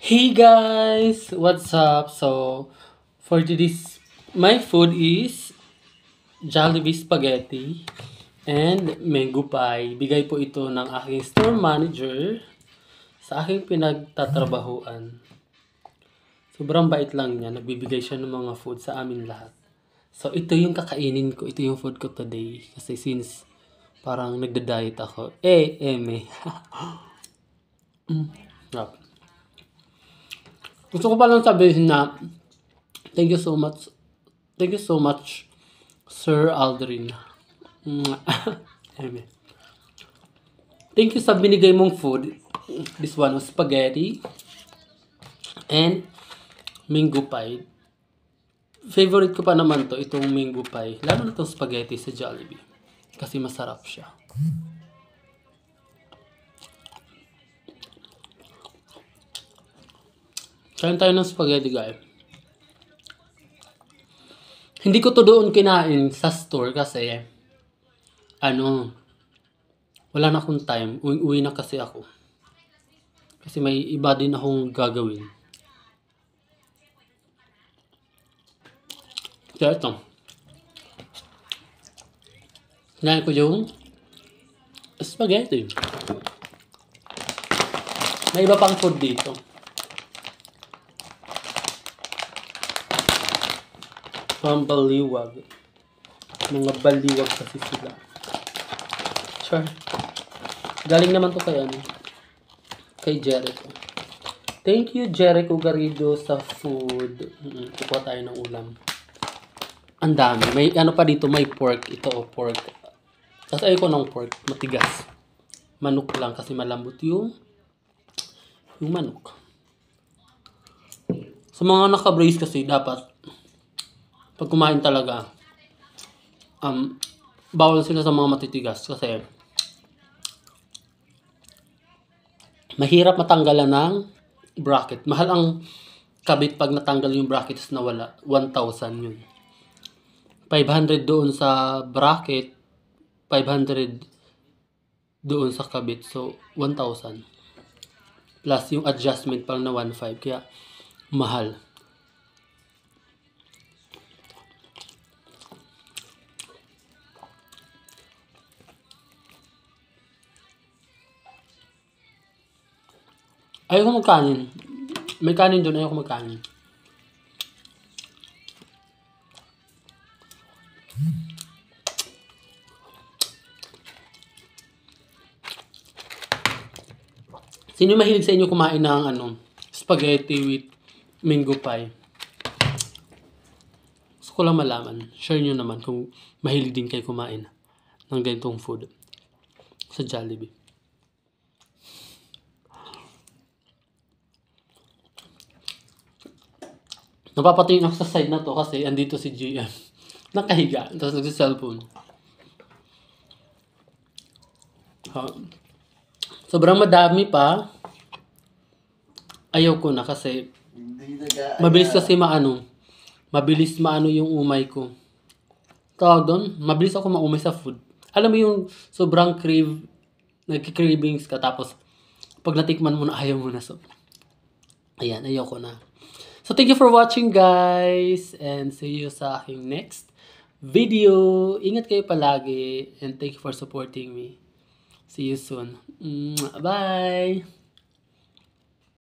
Hey guys, what's up? So, for today's, my food is Jollibee Spaghetti and Mango Pie. Bigay po ito ng aking store manager sa aking pinagtatrabahuan. Sobrang bait lang niya. Nagbibigay siya ng mga food sa amin lahat. So, ito yung kakainin ko. Ito yung food ko today. Kasi since parang nagda-diet ako. Eme. Sarap. Gusto ko palang sabihin na thank you so much. Thank you so much, Sir Aldrin. Eme. Thank you sa binigay mong food. This one was spaghetti and mango pie. Favorite ko pa naman to, itong mango pie. Lalo na itong spaghetti sa Jollibee. Kasi masarap siya. Kain tayo ng spaghetti, guys. Hindi ko to doon kinain sa store kasi wala na akong time. Uwi na kasi ako. Kasi may iba din akong gagawin. Kaya ito. Kinain ko yung spaghetti. May iba pang food dito. Baliwag. Mga baliwag kasi sila. Sure. Galing naman to kay Jericho. Thank you, Jericho Garrido, sa food. Kukuha tayo ng ulam. Ang dami. May ano pa dito, may pork. Ito, pork. Tapos ayoko ng pork. Matigas. Manok lang kasi malambot yung manok. Sa mga naka-brace kasi dapat pag kumain talaga, bawal sila sa mga matitigas kasi mahirap matanggalan ng bracket. Mahal ang kabit pag natanggal yung bracket na wala. 1,000 yun. 500 doon sa bracket, 500 doon sa kabit. So, 1,000. Plus yung adjustment pang na 1,500. Kaya, mahal. Ayoko magkanin. May kanin doon, ayoko magkanin. Sino mahilig sa inyo kumain ng spaghetti with mango pie? Gusto ko lang malaman. Share nyo naman kung mahilig din kayo kumain ng ganitong food sa Jollibee. Napapatingin ako sa side na to kasi andito si GM. Nakahiga. Tapos nagsa-cellphone. Sobrang madami pa. Ayaw ko na kasi mabilis kasi mabilis maano yung umay ko. Tawag doon, mabilis ako maumay sa food. Alam mo yung sobrang nagki-cravings ka tapos pag natikman mo na ayaw mo na. So, ayan, ayaw ko na. So, thank you for watching, guys. And see you sa aking next video. Ingat kayo palagi. And thank you for supporting me. See you soon. Bye!